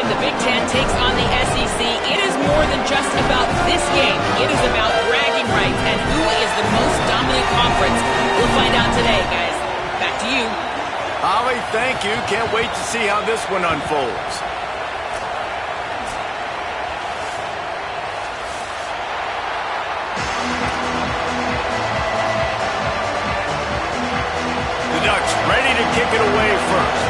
game, the Big Ten takes on the SEC. It is more than just about this game. It is about bragging rights and who is the most dominant conference. We'll find out today, guys. Back to you. Holly, thank you. Can't wait to see how this one unfolds. The Ducks ready to kick it away first.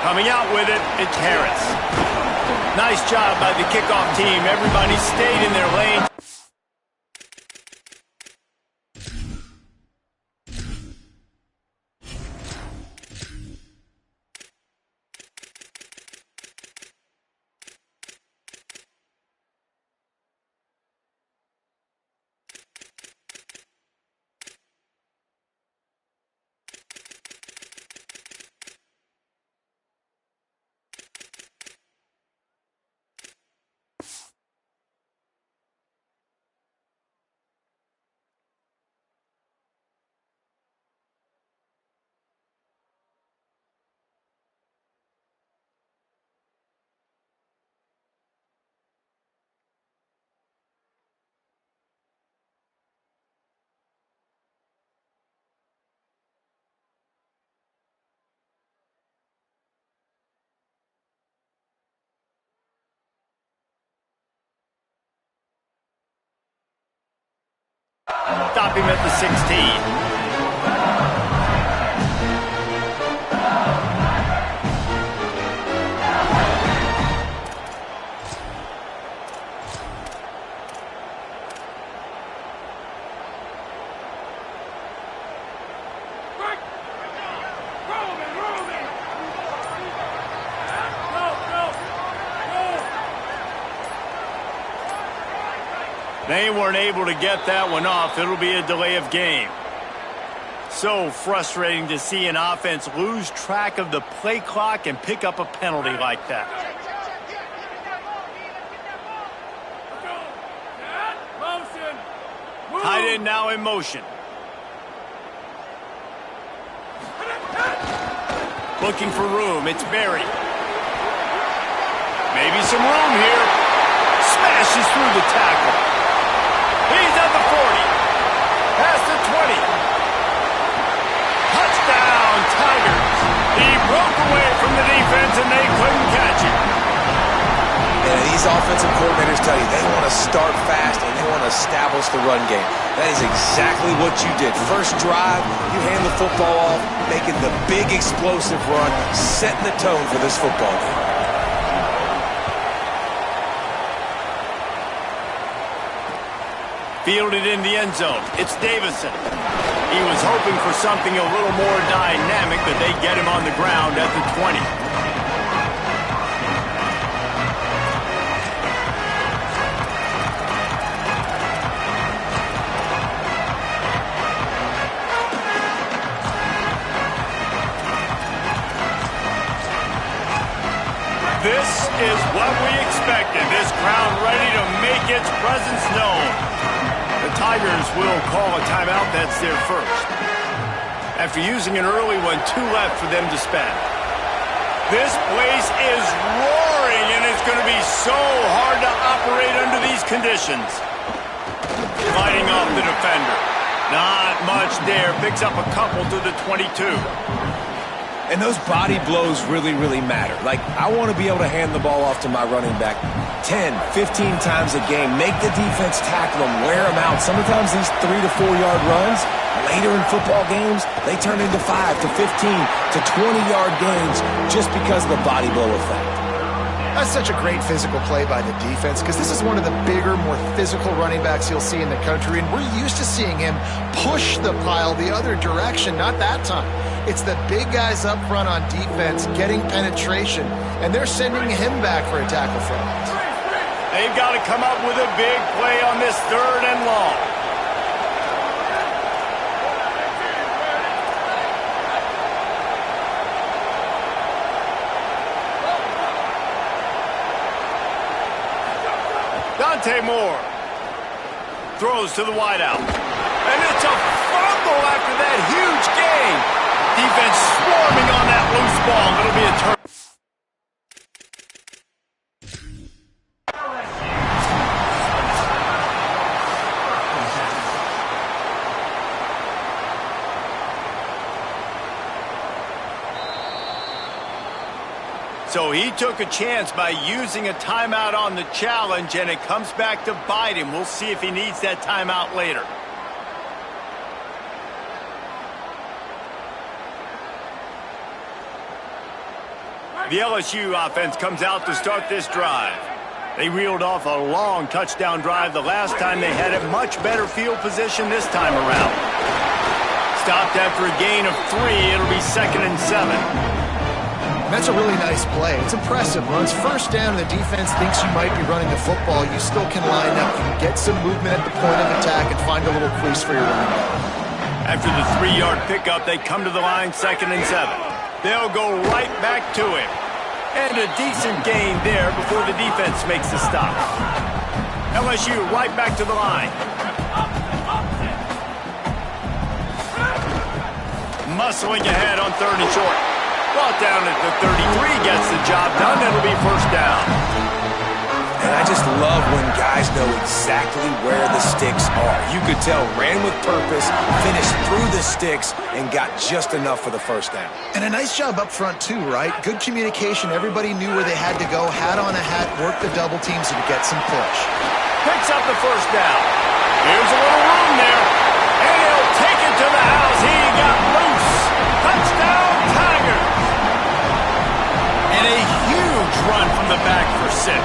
Coming out with it, it's Harris. Nice job by the kickoff team. Everybody stayed in their lane. Stop him at the 16. They weren't able to get that one off. It'll be a delay of game. So frustrating to see an offense lose track of the play clock and pick up a penalty like that. Tight end now in motion. Looking for room. It's Berry. Maybe some room here. Smashes through the tackle. He's at the 40. Past the 20. Touchdown, Tigers. He broke away from the defense and they couldn't catch him. And these offensive coordinators tell you they want to start fast and they want to establish the run game. That is exactly what you did. First drive, you hand the football off, making the big explosive run, setting the tone for this football game. Fielded in the end zone. It's Davison. He was hoping for something a little more dynamic, but they get him on the ground at the 20. This is what we expected. This crowd ready to make its presence known. The Tigers will call a timeout. That's their first. After using an early one, 2 left for them to spend. This place is roaring, and it's going to be so hard to operate under these conditions. Fighting off the defender. Not much there. Picks up a couple to the 22. And those body blows really, really matter. Like, I want to be able to hand the ball off to my running back 10, 15 times a game. Make the defense tackle them, wear them out. Sometimes these 3 to 4 yard runs, later in football games, they turn into 5 to 15 to 20-yard gains just because of the body blow effect. That's such a great physical play by the defense because this is one of the bigger, more physical running backs you'll see in the country, and we're used to seeing him push the pile the other direction, not that time. It's the big guys up front on defense getting penetration, and they're sending him back for a tackle for loss. They've got to come up with a big play on this 3rd and long. Dante Moore throws to the wideout, and it's a swarming on that loose ball. It'll be a turn. So he took a chance by using a timeout on the challenge, and it comes back to bite him. We'll see if he needs that timeout later. The LSU offense comes out to start this drive. They reeled off a long touchdown drive the last time. They had a much better field position this time around. Stopped after a gain of 3. It'll be 2nd and 7. That's a really nice play. It's impressive. Runs first down, and the defense thinks you might be running the football. You still can line up. You can get some movement at the point of attack and find a little crease for your running back. After the 3-yard pickup, they come to the line 2nd and 7. They'll go right back to him. And a decent gain there before the defense makes the stop. LSU right back to the line. Muscling ahead on 3rd and short. Brought down at the 33, gets the job done. It'll be 1st down. And I just love when guys know exactly where the sticks are. You could tell ran with purpose, finished through the sticks, and got just enough for the 1st down. And a nice job up front, too, right? Good communication. Everybody knew where they had to go. Hat on a hat, work the double teams, and get some push. Picks up the 1st down. Here's a little room there. And he'll take it to the house. He got loose. Touchdown, Tigers. And a huge run from the back for 6.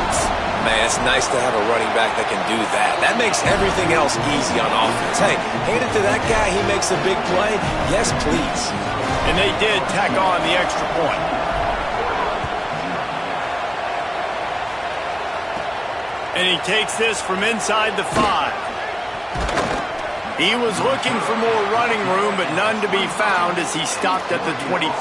Man, it's nice to have a running back that can do that. That makes everything else easy on offense. Hey, hand it to that guy, he makes a big play. Yes, please. And they did tack on the extra point. And he takes this from inside the 5. He was looking for more running room, but none to be found as he stopped at the 23.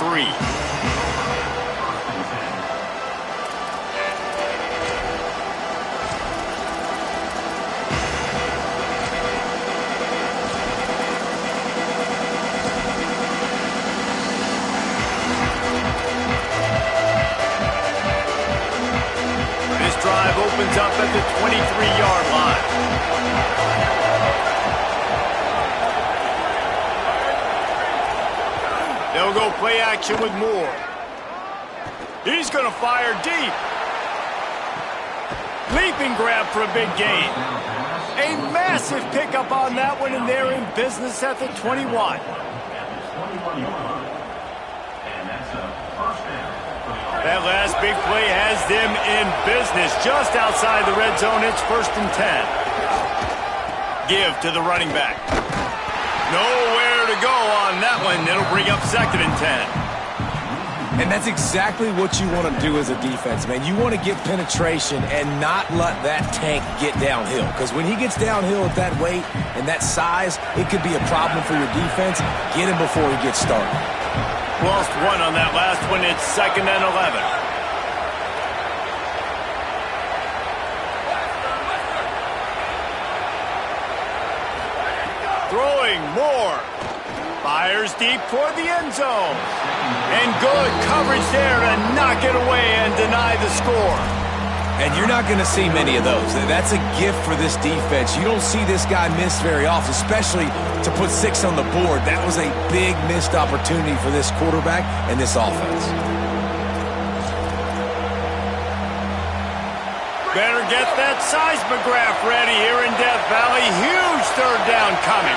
Drive opens up at the 23-yard line. They'll go play action with Moore. He's going to fire deep. Leaping grab for a big gain. A massive pickup on that one, and they're in business at the 21. That last big play has them in business just outside the red zone. It's 1st and 10. Give to the running back. Nowhere to go on that one. It'll bring up 2nd and 10. And that's exactly what you want to do as a defense, man. You want to get penetration and not let that tank get downhill. Because when he gets downhill at that weight and that size, it could be a problem for your defense. Get him before he gets started. Lost 1 on that last one. It's 2nd and 11. Throwing more. Fires deep toward the end zone. And good coverage there to knock it away and deny the score. And you're not going to see many of those. That's a gift for this defense. You don't see this guy miss very often, especially to put 6 on the board. That was a big missed opportunity for this quarterback and this offense. Better get that seismograph ready here in Death Valley. Huge 3rd down coming.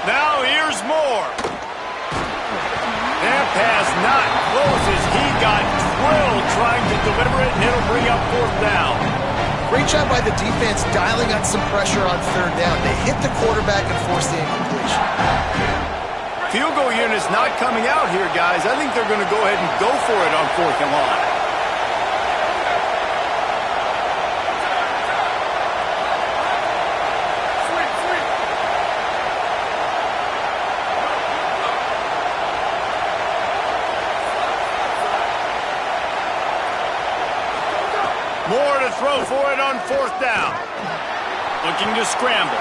Now here's Moore. That pass not closes. He got drilled trying to deliver it, and it'll bring up 4th down. Great job by the defense dialing up some pressure on 3rd down. They hit the quarterback and forced the incompletion. Field goal unit's not coming out here, guys. I think they're going to go ahead and go for it on 4th and long. More to throw for it on 4th down. Looking to scramble.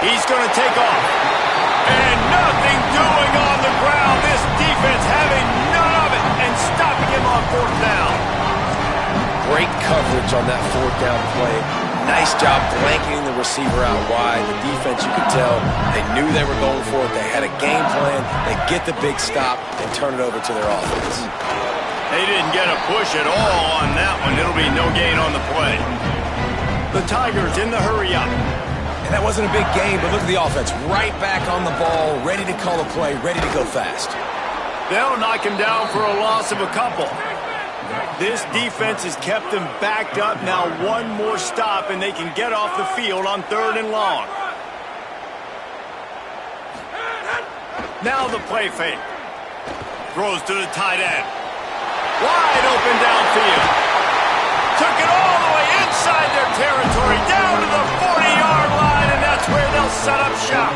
He's going to take off. And nothing doing on the ground. This defense having none of it and stopping him on fourth down. Great coverage on that fourth down play. Nice job blanketing the receiver out wide. The defense, you could tell, they knew they were going for it. They had a game plan. They get the big stop and turn it over to their offense. They didn't get a push at all on that one. It'll be no gain on the play. The Tigers in the hurry up. And that wasn't a big game, but look at the offense. Right back on the ball, ready to call a play, ready to go fast. They'll knock him down for a loss of a couple. This defense has kept them backed up. Now one more stop, and they can get off the field on 3rd and long. Now the play fake. Throws to the tight end. Wide open downfield. Took it all the way inside their territory, down to the 40-yard line, and that's where they'll set up shop.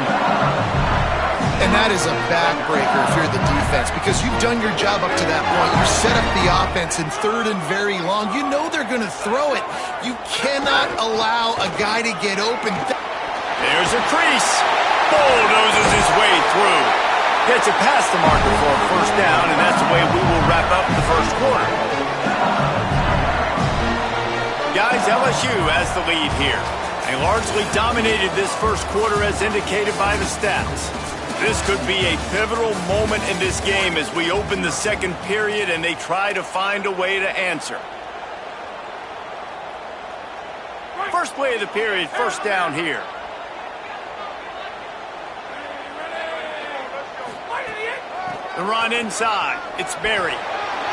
And that is a backbreaker if you're the defense, because you've done your job up to that point. You set up the offense in 3rd and very long. You know they're going to throw it. You cannot allow a guy to get open. There's a crease. Bulldozes his way through. Gets it past the marker for a first down, and that's the way we will wrap up the first quarter. Guys, LSU has the lead here. They largely dominated this first quarter as indicated by the stats. This could be a pivotal moment in this game as we open the second period and they try to find a way to answer. First play of the period, first down here. The run inside. It's Berry.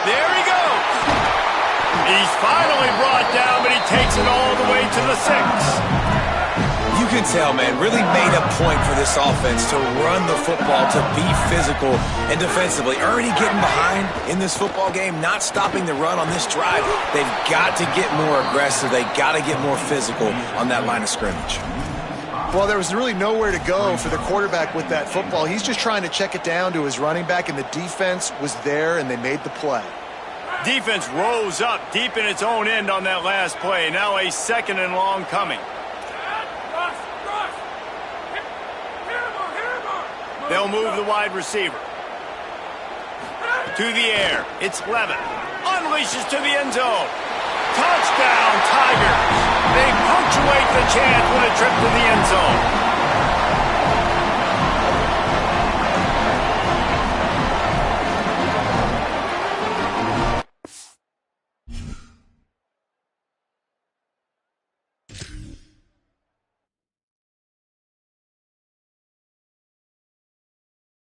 There he goes. He's finally brought down, but he takes it all the way to the 6. You can tell, man, really made a point for this offense to run the football, to be physical and defensively. Already getting behind in this football game, not stopping the run on this drive. They've got to get more aggressive. They've got to get more physical on that line of scrimmage. Well, there was really nowhere to go for the quarterback with that football. He's just trying to check it down to his running back, and the defense was there, and they made the play. Defense rose up deep in its own end on that last play. Now a 2nd and long coming. They'll move the wide receiver. To the air. It's Levin. Unleashes to the end zone. Touchdown, Tigers. They punctuate the chance with a trip to the end zone.